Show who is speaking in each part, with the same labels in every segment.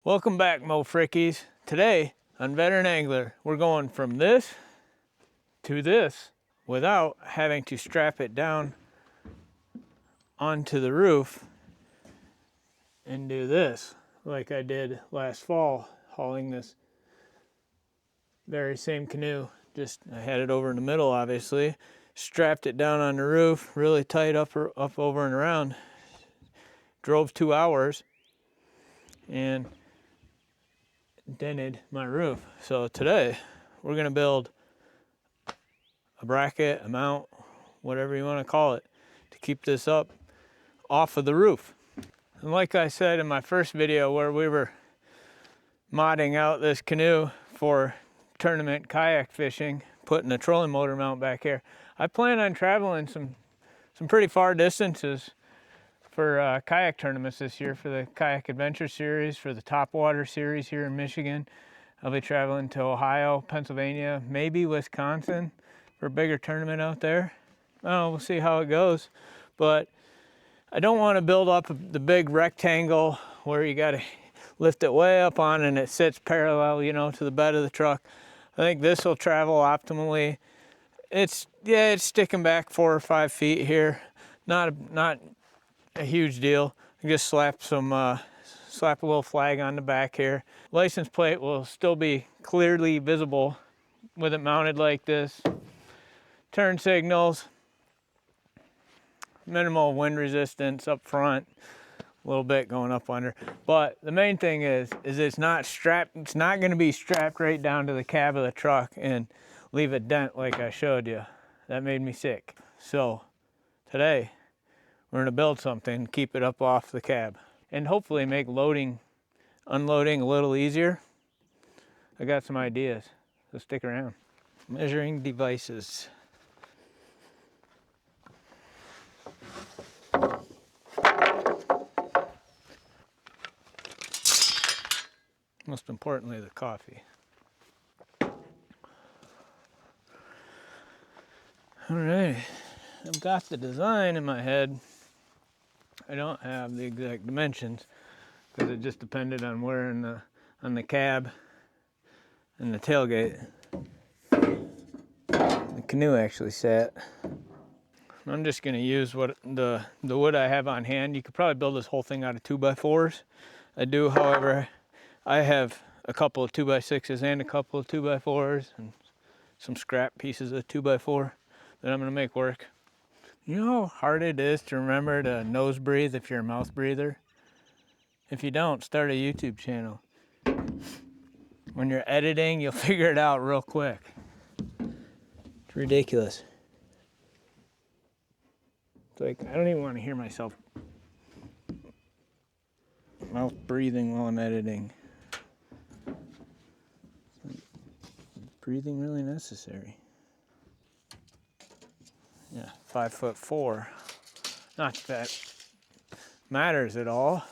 Speaker 1: Welcome back, Mo Frickies. Today on Veteran Angler, we're going from this to this without having to strap it down onto the roof and do this like I did last fall, hauling this very same canoe. Just I had it over in the middle, obviously, strapped it down on the roof really tight up over and around, drove 2 hours and dented my roof. So today we're going to build a bracket, a mount, whatever you want to call it, to keep this up off of the roof. And like I said in my first video where we were modding out this canoe for tournament kayak fishing, putting a trolling motor mount back here, I plan on traveling some pretty far distances for kayak tournaments this year, for the Kayak Adventure Series, for the Top Water Series here in Michigan. I'll be traveling to Ohio, Pennsylvania, maybe Wisconsin for a bigger tournament out there. Oh, we'll see how it goes. But I don't want to build up the big rectangle where you got to lift it way up on and it sits parallel, to the bed of the truck. I think this will travel optimally. It's sticking back 4 or 5 feet here. Not a huge deal. I just slap a little flag on the back here. License plate will still be clearly visible with it mounted like this. Turn signals, minimal wind resistance up front, a little bit going up under. But the main thing is it's not strapped. It's not going to be strapped right down to the cab of the truck and leave a dent like I showed you. That made me sick. So today we're going to build something, keep it up off the cab, and hopefully make unloading a little easier. I got some ideas, so stick around. Measuring devices. Most importantly, the coffee. All right, I've got the design in my head. I don't have the exact dimensions because it just depended on where on the cab and the tailgate the canoe actually sat. I'm just going to use what the wood I have on hand. You could probably build this whole thing out of 2x4s. I do, however, I have a couple of 2x6s and a couple of 2x4s and some scrap pieces of 2x4 that I'm going to make work. You know how hard it is to remember to nose breathe if you're a mouth breather? If you don't, start a YouTube channel. When you're editing, you'll figure it out real quick. It's ridiculous. It's like, I don't even want to hear myself mouth breathing while I'm editing. Is breathing really necessary? Yeah, 5'4". Not that matters at all.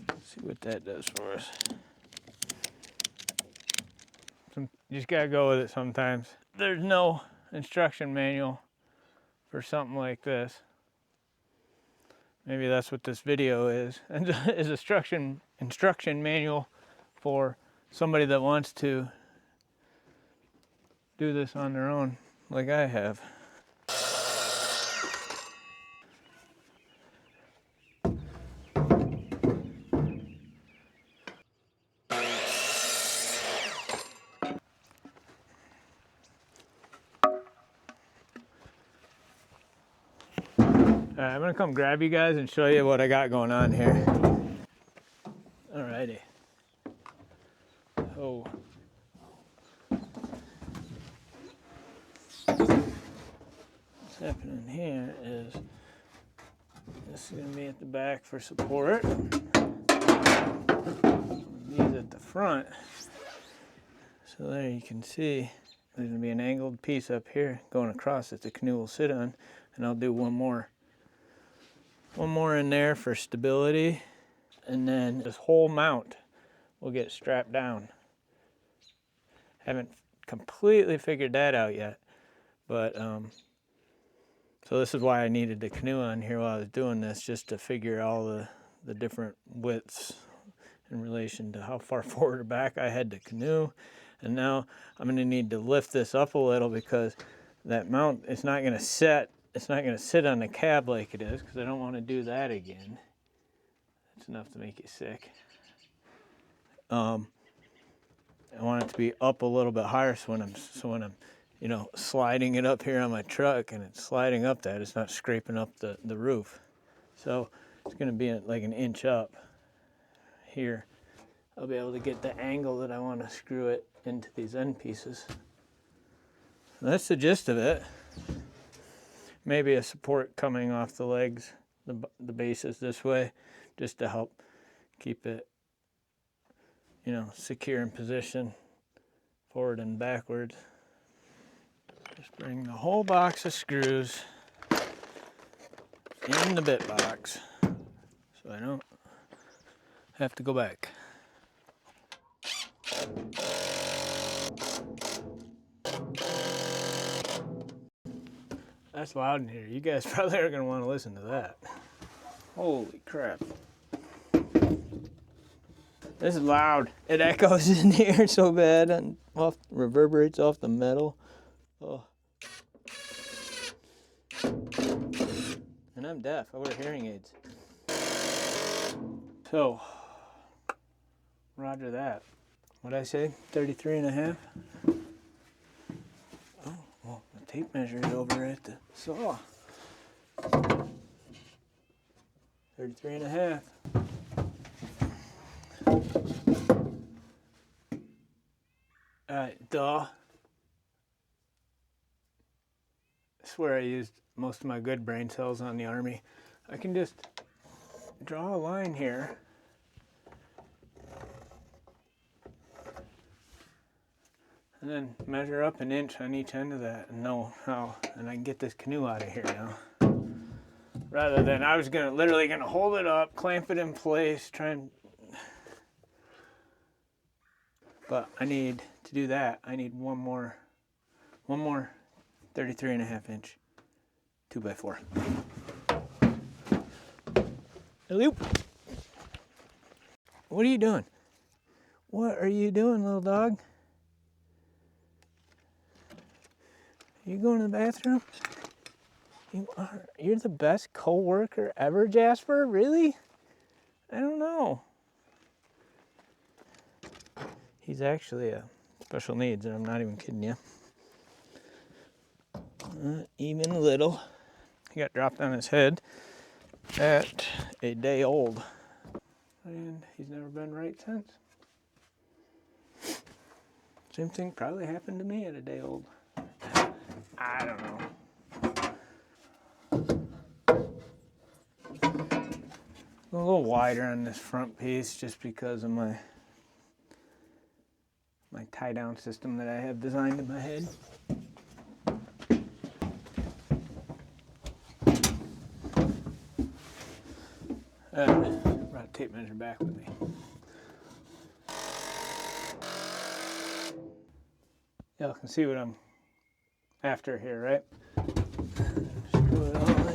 Speaker 1: Let's see what that does for us. You just gotta go with it sometimes. There's no instruction manual for something like this. Maybe that's what this video is. Is instruction manual for somebody that wants to do this on their own, like I have. Alright, I'm gonna come grab you guys and show you what I got going on here. Alrighty. So what's happening here is this is gonna be at the back for support. These at the front. So there you can see there's gonna be an angled piece up here going across that the canoe will sit on, and I'll do one more in there for stability, and then this whole mount will get strapped down. Haven't completely figured that out yet, but So this is why I needed the canoe on here while I was doing this, just to figure all the different widths in relation to how far forward or back I had the canoe. And now I'm going to need to lift this up a little because that mount, it's not going to sit on the cab like it is, because I don't want to do that again. That's enough to make you sick. I want it to be up a little bit higher, so when I'm you know, sliding it up here on my truck and it's sliding up that, it's not scraping up the roof. So it's going to be like an inch up here. I'll be able to get the angle that I want to screw it into these end pieces. That's the gist of it. Maybe a support coming off the legs, the bases this way, just to help keep it, you know, secure in position, forward and backwards. Just bring the whole box of screws in the bit box so I don't have to go back. That's loud in here. You guys probably are going to want to listen to that. Holy crap. This is loud. It echoes in here so bad and reverberates off the metal. Oh. And I'm deaf. I wear hearing aids. So, roger that. What'd I say? 33.5? Oh, well, the tape measure is over at the saw. 33.5. Duh. I swear I used most of my good brain cells on the Army. I can just draw a line here. And then measure up an inch on each end of that and know how, and I can get this canoe out of here now. Rather than I was literally gonna hold it up, clamp it in place, try and, but I need to do that. I need one more 33.5 inch 2x4. Hello. What are you doing? What are you doing, little dog? You going to the bathroom? You're the best co-worker ever, Jasper? Really? I don't know. He's actually special needs, and I'm not even kidding you. Not even a little. He got dropped on his head at a day old. And he's never been right since. Same thing probably happened to me at a day old. I don't know. A little wider on this front piece just because of my tie down system that I have designed in my head. Brought a tape measure back with me. Y'all can see what I'm after here, right? Screw it all in.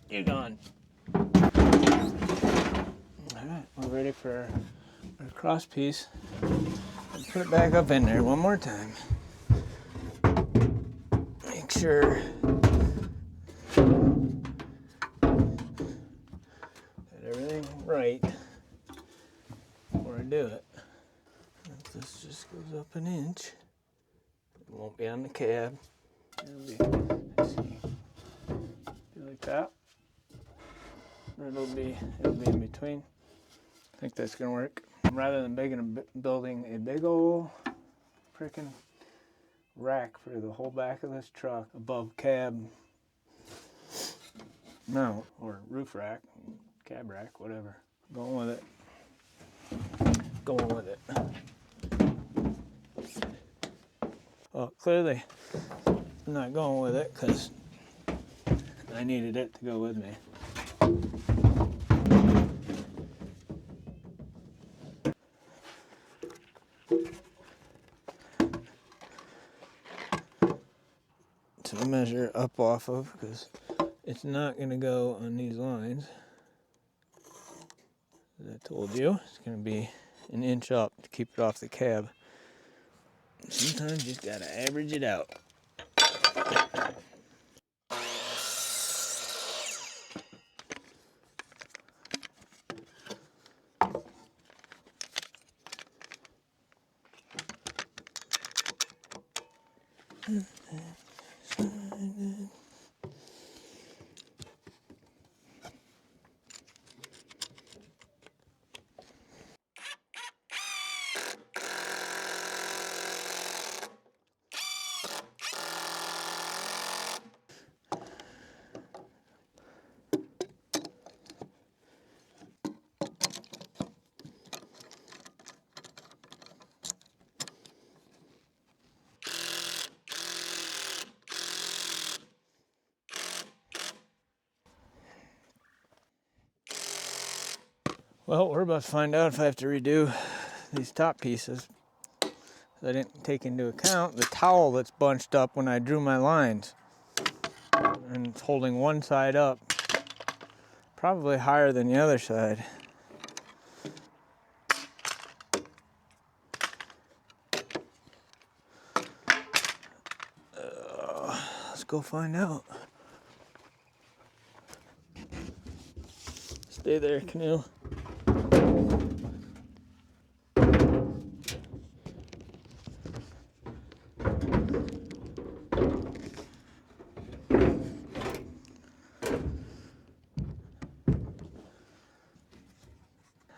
Speaker 1: You're gone. Alright, we're ready for our cross piece. Put it back up in there one more time. Make sure that everything's right before I do it. If this just goes up an inch, it won't be on the cab. It'll be, let's see, like that. It'll be in between. I think that's gonna work. Rather than building a big old frickin' rack for the whole back of this truck above cab mount or roof rack, cab rack, whatever. Going with it. Going with it. Well, clearly I'm not going with it because I needed it to go with me. To measure up off of, because it's not going to go on these lines. As I told you, it's going to be an inch up to keep it off the cab. Sometimes you just got to average it out. Well, we're about to find out if I have to redo these top pieces. I didn't take into account the towel that's bunched up when I drew my lines. And it's holding one side up, probably higher than the other side. Let's go find out. Stay there, Canoe.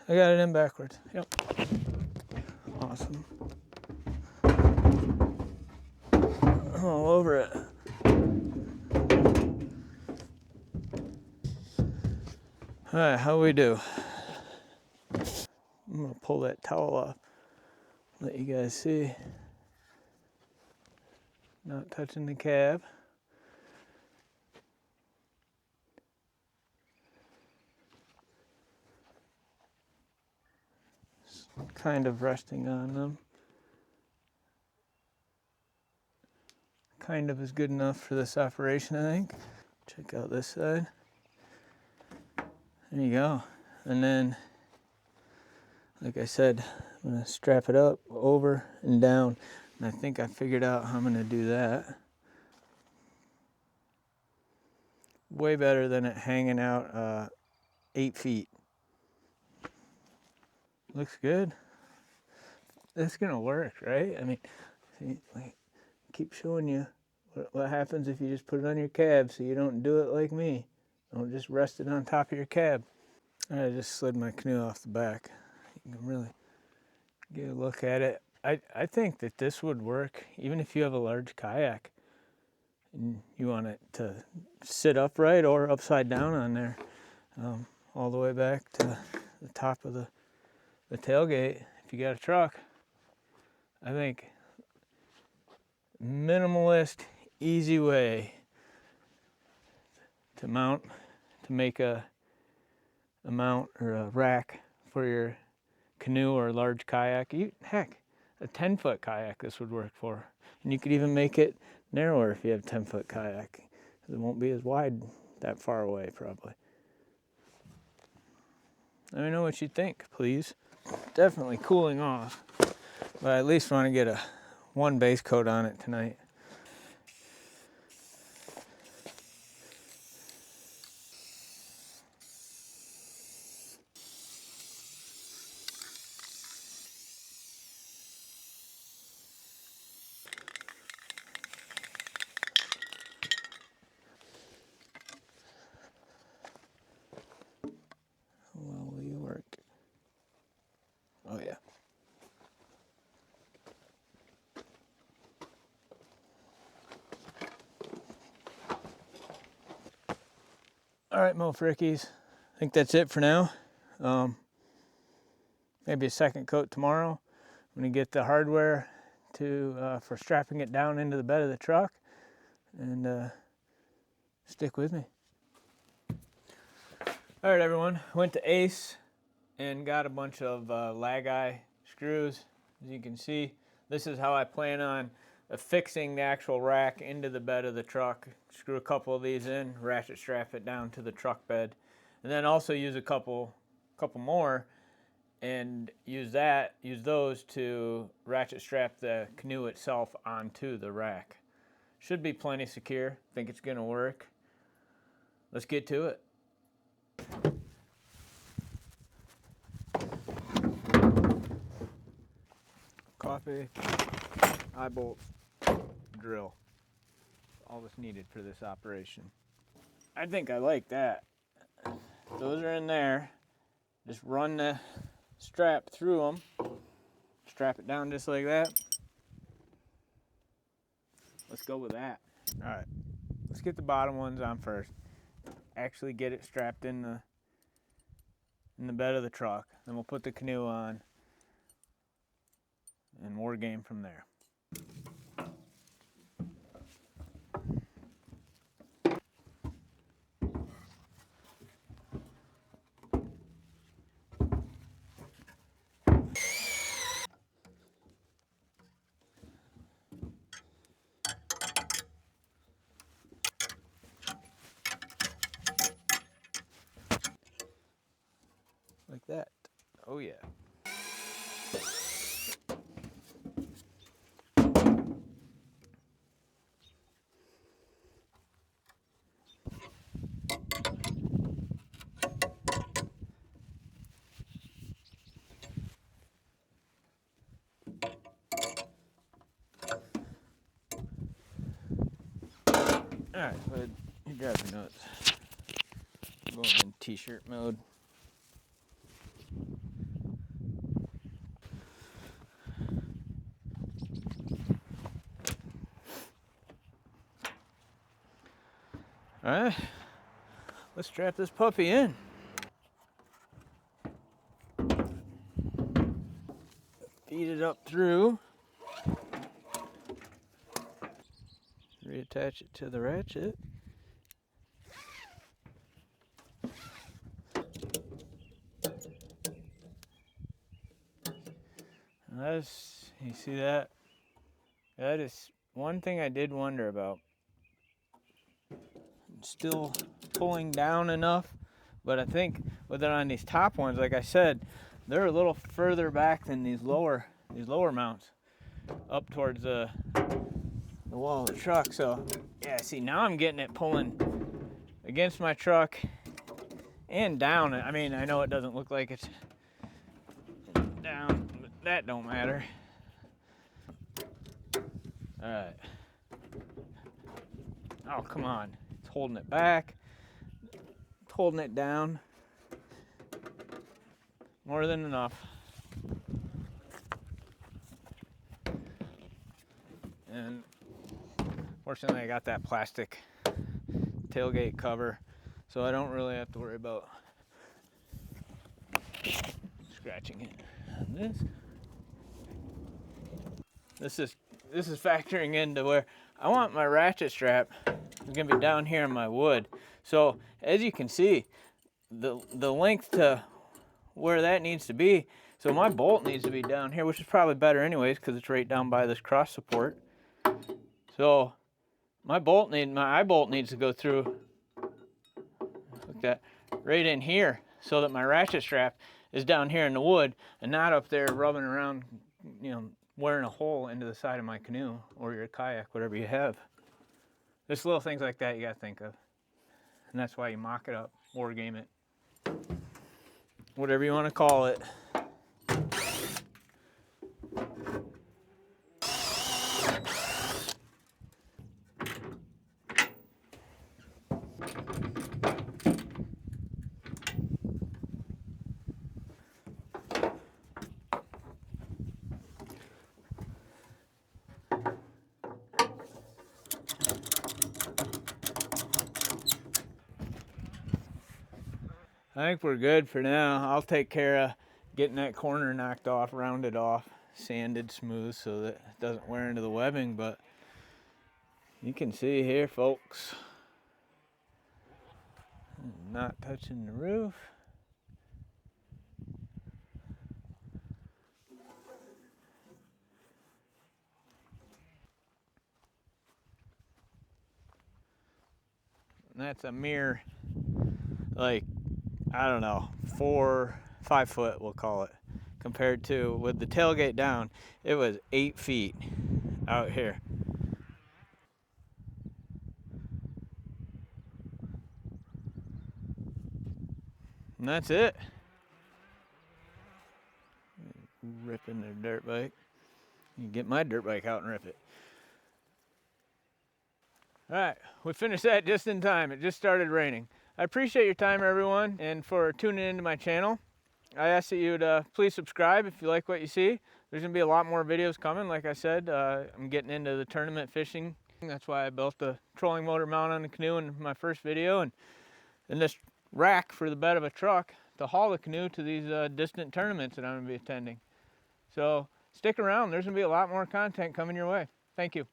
Speaker 1: I got it in backwards. Yep. Awesome. I'm all over it. All right, how we do? I'm gonna pull that towel off. Let you guys see. Not touching the cab. Kind of resting on them. Kind of is good enough for this operation, I think. Check out this side. There you go. And then, like I said, I'm gonna strap it up, over and down. And I think I figured out how I'm gonna do that. Way better than it hanging out 8 feet. Looks good. That's gonna work, right? I mean, see, like, keep showing you what happens if you just put it on your cab, so you don't do it like me. Don't just rest it on top of your cab. I just slid my Canoe off the back. You can really get a look at it. I think that this would work even if you have a large kayak and you want it to sit upright or upside down on there, all the way back to the top of the tailgate. If you got a truck, I think minimalist, easy way to make a mount or a rack for your canoe or large kayak. Heck, a 10-foot kayak this would work for. And you could even make it narrower if you have a 10-foot kayak. It won't be as wide that far away, probably. Let me know what you think, please. Definitely cooling off, but I at least want to get one base coat on it tonight. Well, will you work? Oh yeah. All right, Mo Frickies. I think that's it for now. Maybe a second coat tomorrow. I'm gonna get the hardware for strapping it down into the bed of the truck, and stick with me. All right, everyone. Went to Ace and got a bunch of lag eye screws. As you can see, this is how I plan on affixing the actual rack into the bed of the truck. Screw a couple of these in, ratchet strap it down to the truck bed, and then also use a couple more and use those to ratchet strap the Canoe itself onto the rack. Should be plenty secure. Think it's gonna work. Let's get to it. Coffee, eye bolt, drill. All that's needed for this operation. I think I like that. Those are in there. Just run the strap through them. Strap it down just like that. Let's go with that. All right, let's get the bottom ones on first. Actually get it strapped in the bed of the truck. Then we'll put the Canoe on and more game from there. Like that. Oh yeah. All right, go ahead. You grab your notes. I'm going in t-shirt mode. All right, let's strap this puppy in. Feed it up through. Reattach it to the ratchet. You see that? That is one thing I did wonder about. I'm still pulling down enough, but I think with it on these top ones, like I said, they're a little further back than these lower mounts, up towards the wall of the truck. So yeah, see, now I'm getting it pulling against my truck and down. I mean, I know it doesn't look like it's down, but that don't matter. All right. Oh, come on. It's holding it back. It's holding it down. More than enough. And fortunately, I got that plastic tailgate cover, so I don't really have to worry about scratching it. And this is factoring into where I want my ratchet strap is going to be down here in my wood. So as you can see, the length to where that needs to be, so my bolt needs to be down here, which is probably better anyways because it's right down by this cross support. So my eye bolt needs to go through like that, right in here, so that my ratchet strap is down here in the wood and not up there rubbing around, wearing a hole into the side of my canoe or your kayak, whatever you have. There's little things like that you gotta think of. And that's why you mock it up, war game it, whatever you want to call it. I think we're good for now. I'll take care of getting that corner knocked off, rounded off, sanded smooth so that it doesn't wear into the webbing. But you can see here, folks, Not touching the roof. And that's a mere, like, I don't know, 5 foot, we'll call it, compared to with the tailgate down, it was 8 feet out here. And that's it. Ripping their dirt bike. You can get my dirt bike out and rip it. All right, we finished that just in time. It just started raining. I appreciate your time, everyone, and for tuning into my channel. I ask that you'd please subscribe if you like what you see. There's gonna be a lot more videos coming. Like I said, I'm getting into the tournament fishing. That's why I built the trolling motor mount on the canoe in my first video, and this rack for the bed of a truck to haul the canoe to these distant tournaments that I'm gonna be attending. So stick around, there's gonna be a lot more content coming your way. Thank you.